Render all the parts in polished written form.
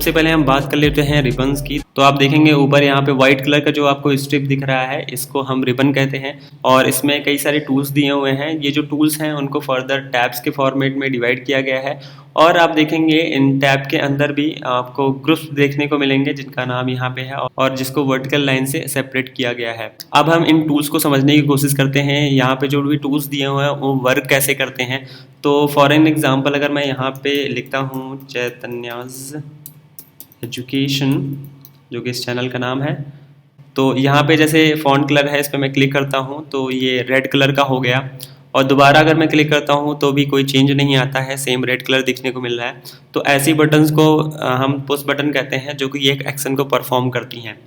सबसे पहले हम बात कर लेते हैं रिबन्स की। तो आप देखेंगे ऊपर यहाँ पे व्हाइट कलर का जो आपको स्ट्रिप दिख रहा है, इसको हम रिबन कहते हैं। और इसमें कई सारे टूल्स दिए हुए हैं। ये जो टूल्स हैं उनको फर्दर टैब्स के फॉर्मेट में डिवाइड किया गया है। और आप देखेंगे इन टैब के अंदर भी आपको ग्रुप्स देखने को मिलेंगे जिनका नाम यहाँ पे है और जिसको वर्टिकल लाइन से सेपरेट किया गया है। अब हम इन टूल्स को समझने की कोशिश करते हैं। यहाँ पे जो भी टूल्स दिए हुए हैं वो वर्क कैसे करते हैं। तो फॉर एन एग्जाम्पल अगर मैं यहाँ पे लिखता हूँ चैतन्याज एजुकेशन, जो कि इस चैनल का नाम है, तो यहाँ पे जैसे फॉन्ट कलर है, इस पर मैं क्लिक करता हूँ तो ये रेड कलर का हो गया। और दोबारा अगर मैं क्लिक करता हूँ तो भी कोई चेंज नहीं आता है, सेम रेड कलर दिखने को मिल रहा है। तो ऐसी बटन्स को हम पुश बटन कहते हैं, जो कि एक एक्शन को परफॉर्म करती हैं।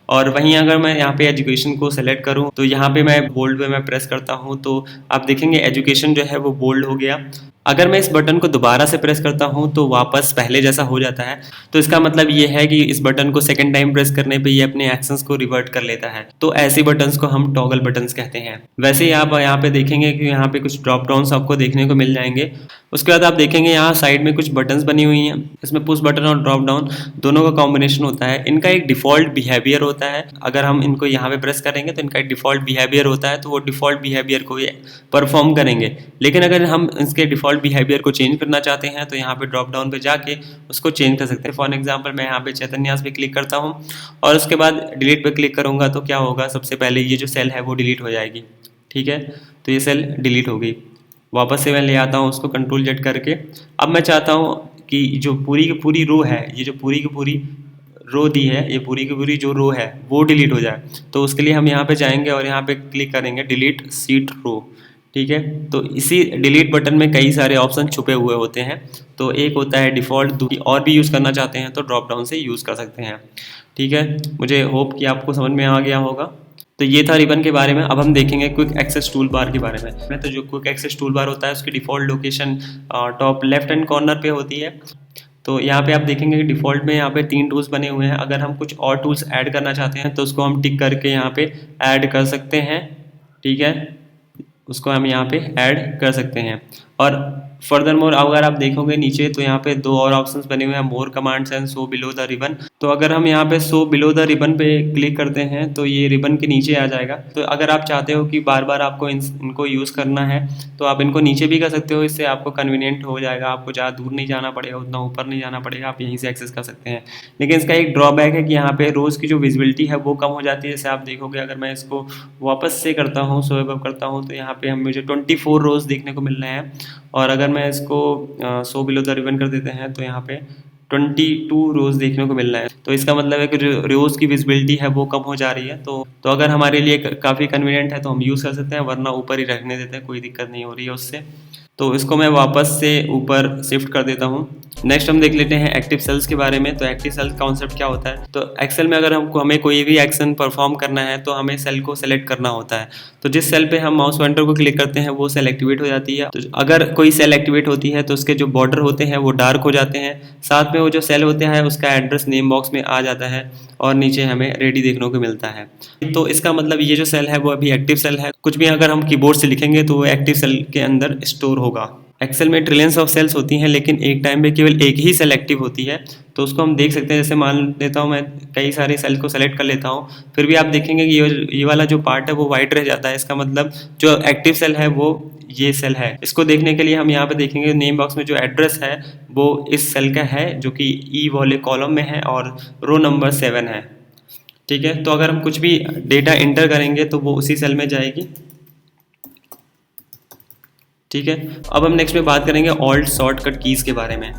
और वहीं अगर मैं यहाँ पे एजुकेशन को सेलेक्ट करूँ तो यहाँ पे मैं बोल्ड पे मैं प्रेस करता हूँ तो आप देखेंगे एजुकेशन जो है वो बोल्ड हो गया। अगर मैं इस बटन को दोबारा से प्रेस करता हूँ तो वापस पहले जैसा हो जाता है। तो इसका मतलब ये है कि इस बटन को सेकंड टाइम प्रेस करने पे ये अपने एक्शंस को रिवर्ट कर लेता है। तो ऐसी बटन्स को हम टॉगल बटन्स कहते हैं। वैसे ही आप यहाँ पे देखेंगे कि यहाँ पे कुछ ड्रॉप डाउन्स आपको देखने को मिल जाएंगे। उसके बाद आप देखेंगे यहाँ साइड में कुछ बटन्स बनी हुई हैं। इसमें पुश बटन और ड्रॉप डाउन दोनों का कॉम्बिनेशन होता है। इनका एक डिफॉल्ट बिहेवियर होता है। अगर हम इनको यहाँ पे प्रेस करेंगे तो इनका एक डिफॉल्ट बिहेवियर होता है, तो वो डिफॉल्ट बिहेवियर को ये परफॉर्म करेंगे। लेकिन अगर हम इसके डिफॉल्ट बिहेवियर को चेंज करना चाहते हैं तो यहाँ पे ड्रॉप डाउन पे जाके उसको चेंज कर सकते हैं। फॉर एग्जांपल मैं यहाँ पे चैतन्यास पे क्लिक करता हूँ और उसके बाद डिलीट पे क्लिक करूँगा तो क्या होगा, सबसे पहले ये जो सेल है वो डिलीट हो जाएगी। ठीक है, तो ये सेल डिलीट हो गई। वापस से मैं ले आता हूँ उसको कंट्रोल जेड करके। अब मैं चाहता हूँ कि जो पूरी की पूरी रो है, ये जो पूरी की पूरी रो दी है, ये पूरी की पूरी जो रो है वो डिलीट हो जाए। तो उसके लिए हम यहाँ पे जाएंगे और यहाँ पे क्लिक करेंगे डिलीट सीट रो। ठीक है, तो इसी डिलीट बटन में कई सारे ऑप्शन छुपे हुए होते हैं। तो एक होता है डिफ़ॉल्ट, दूसरी और भी यूज़ करना चाहते हैं तो ड्रॉप डाउन से यूज़ कर सकते हैं। ठीक है, मुझे होप कि आपको समझ में आ गया होगा। तो ये था रिबन के बारे में। अब हम देखेंगे क्विक एक्सेस टूल बार के बारे में। तो जो क्विक एक्सेस टूल बार होता है उसकी default location top left hand corner पे होती है। तो यहाँ पे आप देखेंगे कि डिफ़ॉल्ट में यहाँ पे 3 टूल्स बने हुए हैं। अगर हम कुछ और टूल्स ऐड करना चाहते हैं तो उसको हम टिक करके यहाँ पे ऐड कर सकते हैं। ठीक है, उसको हम यहाँ पे ऐड कर सकते हैं। और फर्दर मोर अगर आप देखोगे नीचे तो यहाँ पे 2 और ऑप्शंस बने हुए हैं, more commands and show below the ribbon. तो अगर हम यहाँ पे शो बिलो द रिबन पे क्लिक करते हैं तो ये रिबन के नीचे आ जाएगा। तो अगर आप चाहते हो कि बार बार आपको इनको यूज़ करना है तो आप इनको नीचे भी कर सकते हो। इससे आपको कन्वीनियंट हो जाएगा, आपको ज़्यादा दूर नहीं जाना पड़ेगा, उतना ऊपर नहीं जाना पड़ेगा, आप यहीं से एक्सेस कर सकते हैं। लेकिन इसका एक ड्रॉबैक है कि यहाँ पे रोज़ की जो विजिबिलिटी है वो कम हो जाती है। जैसे आप देखोगे अगर मैं इसको वापस से करता हूँ, शो अबव करता हूँ, तो यहाँ पे हम मुझे 24 रोज़ देखने को मिल रहे हैं। और अगर मैं इसको शो बिलो द रिबन कर देते हैं तो यहाँ पे 22 रोज़ देखने को मिल रहा है। तो इसका मतलब है कि रोज़ की विजिबिलिटी है वो कम हो जा रही है। तो अगर हमारे लिए काफ़ी कन्वीनियंट है तो हम यूज़ कर सकते हैं, वरना ऊपर ही रखने देते हैं, कोई दिक्कत नहीं हो रही है उससे। तो इसको मैं वापस से ऊपर शिफ्ट कर देता हूँ। नेक्स्ट हम देख लेते हैं एक्टिव सेल्स के बारे में। तो एक्टिव सेल कॉन्सेप्ट क्या होता है। तो एक्सेल में अगर हमें कोई भी एक्शन परफॉर्म करना है तो हमें सेल को सेलेक्ट करना होता है। तो जिस सेल पे हम माउस पॉइंटर को क्लिक करते हैं वो सेल एक्टिवेट हो जाती है। तो अगर कोई सेल एक्टिवेट होती है तो उसके जो बॉर्डर होते हैं वो डार्क हो जाते हैं। साथ में वो जो सेल होते हैं उसका एड्रेस नेम बॉक्स में आ जाता है और नीचे हमें रेडी देखने को मिलता है। तो इसका मतलब ये जो सेल है वो अभी एक्टिव सेल है। कुछ भी अगर हम कीबोर्ड से लिखेंगे तो वो एक्टिव सेल के अंदर स्टोर होगा। एक्सेल में ट्रिलियंस ऑफ सेल्स होती हैं लेकिन एक टाइम पे केवल एक ही सेल एक्टिव होती है। तो उसको हम देख सकते हैं। जैसे मान लेता हूँ मैं कई सारे सेल को सेलेक्ट कर लेता हूँ, फिर भी आप देखेंगे कि ये वाला जो पार्ट है वो वाइट रह जाता है। इसका मतलब जो एक्टिव सेल है वो ये सेल है। इसको देखने के लिए हम यहाँ पे देखेंगे नेम बॉक्स में जो एड्रेस है वो इस सेल का है, जो कि ई वाले कॉलम में है और रो नंबर 7 है। ठीक है, तो अगर हम कुछ भी डेटा इंटर करेंगे तो वो उसी सेल में जाएगी। ठीक है, अब हम नेक्स्ट में बात करेंगे ऑल्ट शॉर्टकट कीज़ के बारे में।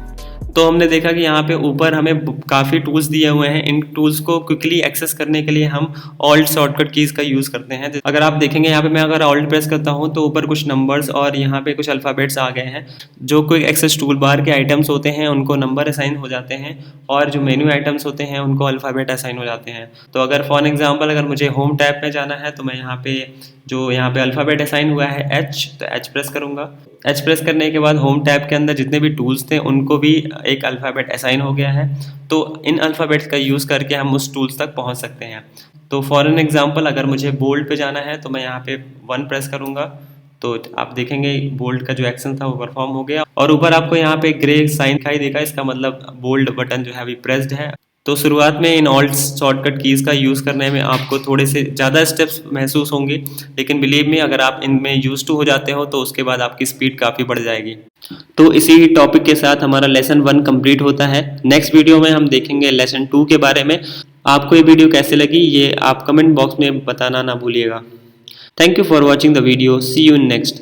तो हमने देखा कि यहाँ पे ऊपर हमें काफ़ी टूल्स दिए हुए हैं। इन टूल्स को क्विकली एक्सेस करने के लिए हम ऑल्ट शॉर्टकट कीज़ का यूज़ करते हैं। अगर आप देखेंगे यहाँ पे मैं अगर ऑल्ट प्रेस करता हूँ तो ऊपर कुछ नंबर्स और यहाँ पे कुछ अल्फ़ाबेट्स आ गए हैं। जो क्विक एक्सेस टूल बार के आइटम्स होते हैं उनको नंबर असाइन हो जाते हैं और जो मेन्यू आइटम्स होते हैं उनको अल्फ़ाबेट असाइन हो जाते हैं। तो अगर फॉर एग्जाम्पल अगर मुझे होम टैब में जाना है तो मैं यहाँ पे अल्फ़ाबेट असाइन हुआ है एच, तो एच प्रेस करूँगा। एच प्रेस करने के बाद होम टैब के अंदर जितने भी टूल्स थे उनको भी एक अल्फ़ाबेट असाइन हो गया है। तो इन अल्फ़ाबेट्स का यूज़ करके हम उस टूल्स तक पहुंच सकते हैं। तो फॉर एन एग्जांपल अगर मुझे बोल्ड पे जाना है तो मैं यहाँ पे 1 प्रेस करूँगा तो आप देखेंगे बोल्ड का जो एक्शन था वो परफॉर्म हो गया और ऊपर आपको यहाँ पे ग्रे साइन दिखाई देगा, इसका मतलब बोल्ड बटन जो है अभी प्रेस्ड है। तो शुरुआत में इन ऑल्ट शॉर्टकट कीज का यूज करने में आपको थोड़े से ज़्यादा स्टेप्स महसूस होंगे, लेकिन बिलीव मी अगर आप इनमें यूज टू हो जाते हो तो उसके बाद आपकी स्पीड काफ़ी बढ़ जाएगी। तो इसी टॉपिक के साथ हमारा लेसन 1 कंप्लीट होता है। नेक्स्ट वीडियो में हम देखेंगे लेसन 2 के बारे में। आपको ये वीडियो कैसे लगी ये आप कमेंट बॉक्स में बताना ना भूलिएगा। Thank you for watching the video, see you in next.